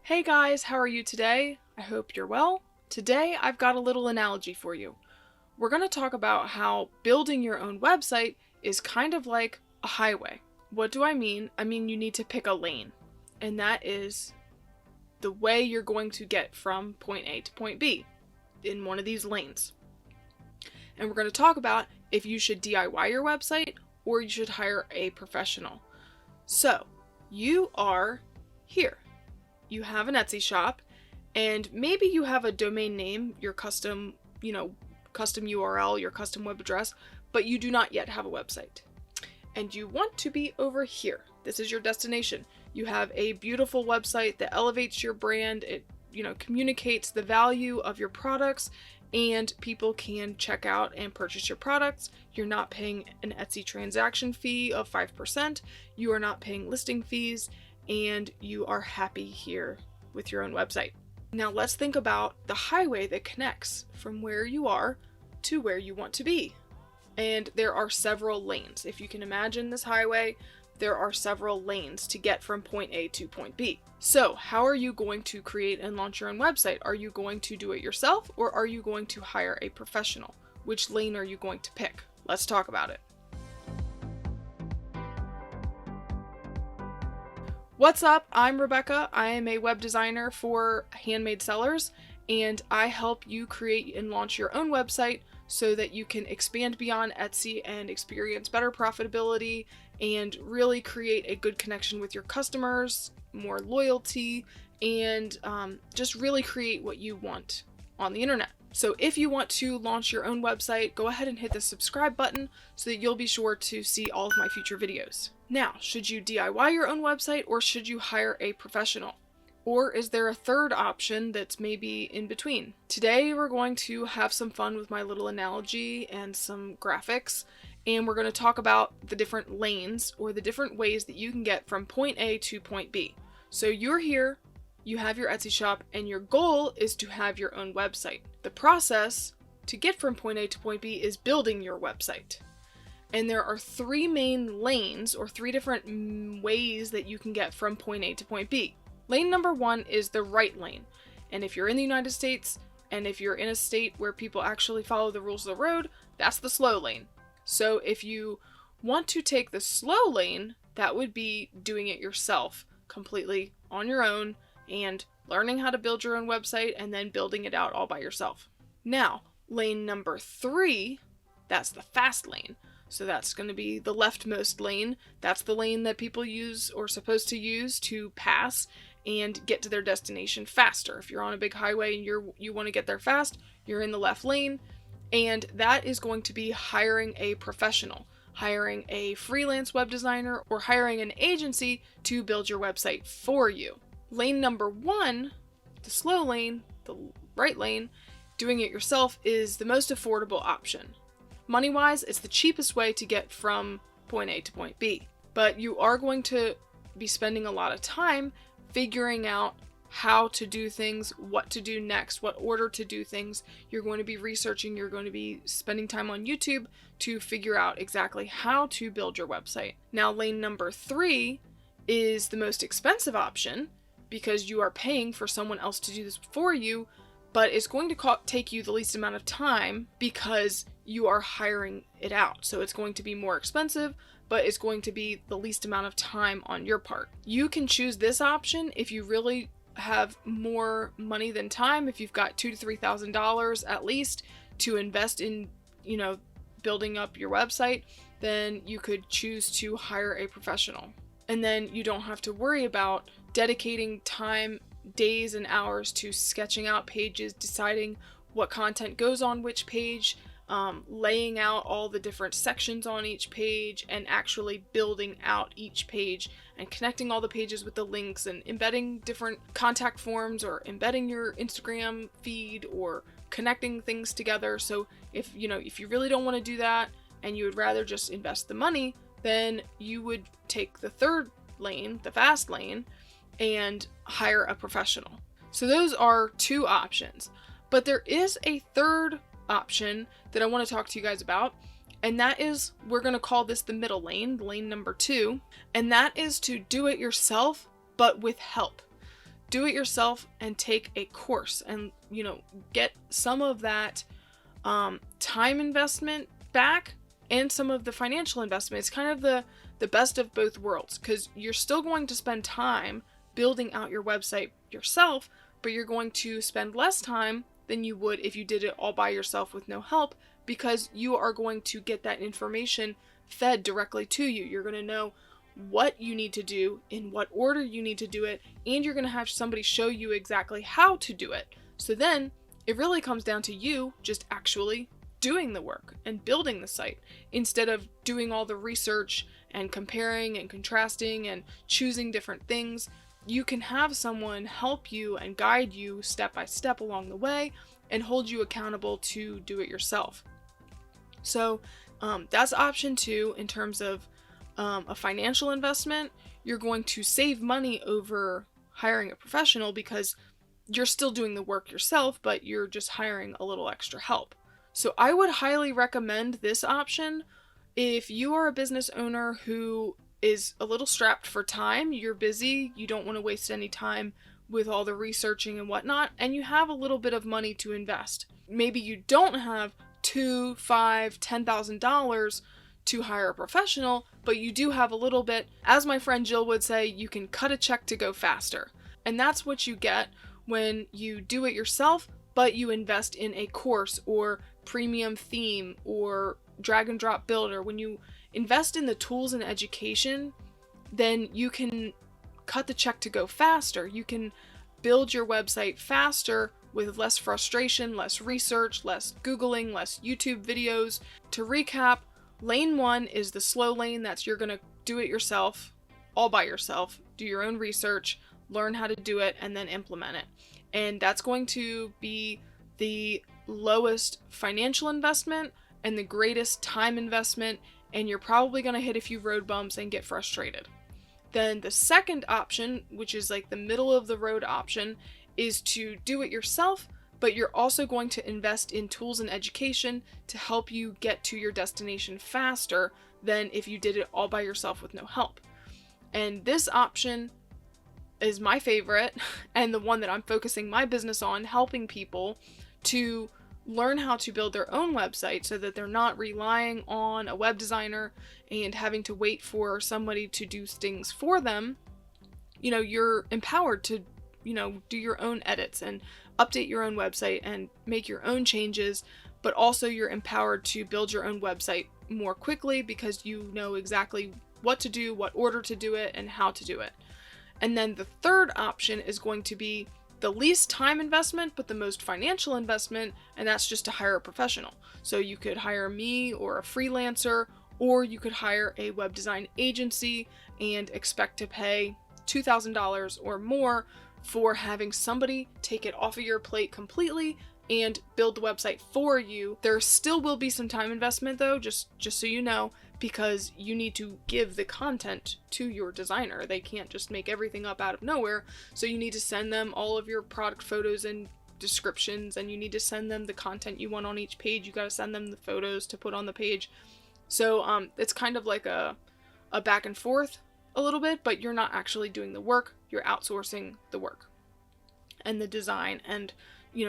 Hey guys, how are you today? I hope you're well. Today I've got a little analogy for you. We're going to talk about how building your own website is kind of like a highway. What do I mean? I mean you need to pick a lane, and that is the way you're going to get from point A to point B in one of these lanes. And we're going to talk about if you should DIY your website or you should hire a professional. So, you are here. You have an Etsy shop, and maybe you have a domain name, your custom URL, your custom web address, but you do not yet have a website. And you want to be over here. This is your destination. You have a beautiful website that elevates your brand. It, communicates the value of your products, and people can check out and purchase your products. You're not paying an Etsy transaction fee of 5%. You are not paying listing fees, and you are happy here with your own website. Now let's think about the highway that connects from where you are to where you want to be. And there are several lanes. If you can imagine this highway, there are several lanes to get from point A to point B. So how are you going to create and launch your own website? Are you going to do it yourself, or are you going to hire a professional? Which lane are you going to pick? Let's talk about it. What's up? I'm Rebecca. I am a web designer for Handmade sellers, and I help you create and launch your own website so that you can expand beyond Etsy and experience better profitability and really create a good connection with your customers, more loyalty, and just really create what you want on the internet. So if you want to launch your own website, go ahead and hit the subscribe button so that you'll be sure to see all of my future videos. Now, should you DIY your own website, or should you hire a professional? Or is there a third option that's maybe in between? Today we're going to have some fun with my little analogy and some graphics, and we're going to talk about the different lanes or the different ways that you can get from point A to point B. So you're here, you have your Etsy shop, and your goal is to have your own website. The process to get from point A to point B is building your website. And there are three main lanes, or three different ways that you can get from point A to point B. Lane number one is the right lane. And if you're in the United States, and if you're in a state where people actually follow the rules of the road, that's the slow lane. So if you want to take the slow lane, that would be doing it yourself, completely on your own, and learning how to build your own website and then building it out all by yourself. Now, lane number three, that's the fast lane. So that's going to be the leftmost lane. That's the lane that people use or supposed to use to pass and get to their destination faster. If you're on a big highway and you want to get there fast, you're in the left lane. And that is going to be hiring a professional, hiring a freelance web designer, or hiring an agency to build your website for you. Lane number one, the slow lane, the right lane, doing it yourself, is the most affordable option. Money-wise, it's the cheapest way to get from point A to point B. But you are going to be spending a lot of time figuring out how to do things, what to do next, what order to do things. You're going to be researching, you're going to be spending time on YouTube to figure out exactly how to build your website. Now, lane number three is the most expensive option because you are paying for someone else to do this for you, but it's going to take you the least amount of time because you are hiring it out. So it's going to be more expensive, but it's going to be the least amount of time on your part. You can choose this option if you really have more money than time. If you've got $2,000 to $3,000 at least to invest in, building up your website, then you could choose to hire a professional. And then you don't have to worry about dedicating time, days and hours to sketching out pages, deciding what content goes on which page, laying out all the different sections on each page, and actually building out each page and connecting all the pages with the links and embedding different contact forms, or embedding your Instagram feed, or connecting things together. So if you really don't want to do that and you would rather just invest the money, then you would take the third lane, the fast lane, and hire a professional. So those are two options. But there is a third option that I want to talk to you guys about, and that is, we're going to call this the middle lane, lane number two, and that is to do it yourself, but with help. do it yourself and take a course and, get some of that time investment back and some of the financial investment. It's kind of the best of both worlds, because you're still going to spend time building out your website yourself, but you're going to spend less time than you would if you did it all by yourself with no help, because you are going to get that information fed directly to you. You're going to know what you need to do, in what order you need to do it, and you're going to have somebody show you exactly how to do it. So then it really comes down to you just actually doing the work and building the site, instead of doing all the research and comparing and contrasting and choosing different things. You can have someone help you and guide you step by step along the way and hold you accountable to do it yourself. So that's option 2 in terms of a financial investment. You're going to save money over hiring a professional because you're still doing the work yourself, but you're just hiring a little extra help. So I would highly recommend this option if you are a business owner who is a little strapped for time. You're busy, you don't want to waste any time with all the researching and whatnot, and you have a little bit of money to invest. Maybe you don't have $2,000, $5,000, $10,000 to hire a professional, but you do have a little bit. As my friend Jill would say, you can cut a check to go faster. And that's what you get when you do it yourself, but you invest in a course or premium theme or drag and drop builder. When you invest in the tools and education, then you can cut the check to go faster. You can build your website faster with less frustration, less research, less Googling, less YouTube videos. To recap, lane 1 is the slow lane. That's you're going to do it yourself, all by yourself, do your own research, learn how to do it, and then implement it. And that's going to be the lowest financial investment and the greatest time investment, and you're probably going to hit a few road bumps and get frustrated. Then the second option, which is like the middle of the road option, is to do it yourself, but you're also going to invest in tools and education to help you get to your destination faster than if you did it all by yourself with no help. And this option is my favorite and the one that I'm focusing my business on, helping people to learn how to build their own website so that they're not relying on a web designer and having to wait for somebody to do things for them. You're empowered to, do your own edits and update your own website and make your own changes, but also you're empowered to build your own website more quickly because you know exactly what to do, what order to do it, and how to do it. And then the third option is going to be the least time investment, but the most financial investment, and that's just to hire a professional. So you could hire me or a freelancer, or you could hire a web design agency and expect to pay $2,000 or more for having somebody take it off of your plate completely and build the website for you. There still will be some time investment though, just so you know, because you need to give the content to your designer. They can't just make everything up out of nowhere. So you need to send them all of your product photos and descriptions, and you need to send them the content you want on each page. You got to send them the photos to put on the page. So it's kind of like a back and forth a little bit, but you're not actually doing the work. You're outsourcing the work and the design and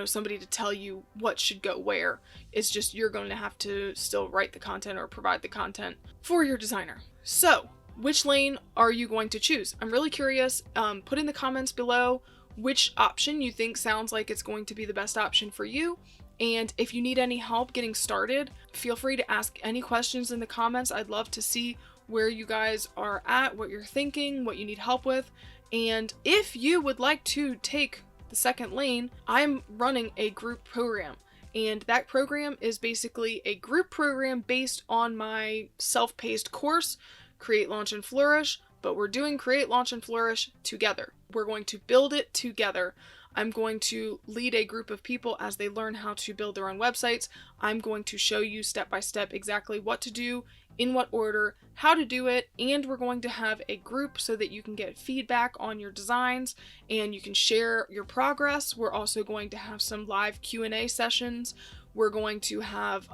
somebody to tell you what should go where. It's just you're going to have to still write the content or provide the content for your designer. So which lane are you going to choose? I'm really curious. Put in the comments below which option you think sounds like it's going to be the best option for you. And if you need any help getting started, feel free to ask any questions in the comments. I'd love to see where you guys are at, what you're thinking, what you need help with. And if you would like to take the second lane, I'm running a group program, and that program is basically a group program based on my self-paced course, Create, Launch, and Flourish, but we're doing Create, Launch, and Flourish together. We're going to build it together. I'm going to lead a group of people as they learn how to build their own websites. I'm going to show you step by step exactly what to do, in what order, how to do it, and we're going to have a group so that you can get feedback on your designs and you can share your progress. We're also going to have some live Q&A sessions. We're going to have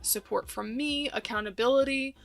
support from me, accountability,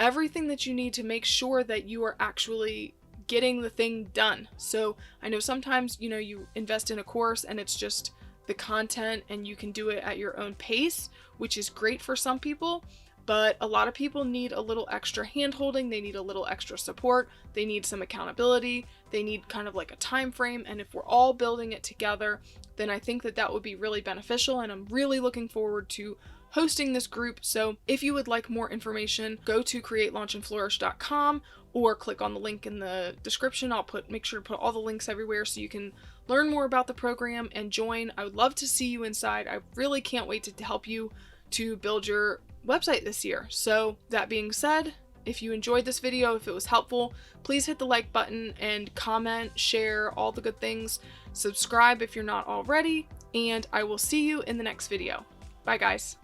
everything that you need to make sure that you are actually getting the thing done. So I know sometimes, you invest in a course and it's just the content and you can do it at your own pace, which is great for some people. But a lot of people need a little extra hand-holding, they need a little extra support, they need some accountability, they need kind of like a time frame, and if we're all building it together, then I think that would be really beneficial, and I'm really looking forward to hosting this group. So if you would like more information, go to createlaunchandflourish.com or click on the link in the description. I'll make sure to put all the links everywhere so you can learn more about the program and join. I would love to see you inside. I really can't wait to help you to build your website this year. So that being said, if you enjoyed this video, if it was helpful, please hit the like button and comment, share, all the good things. Subscribe if you're not already, and I will see you in the next video. Bye guys.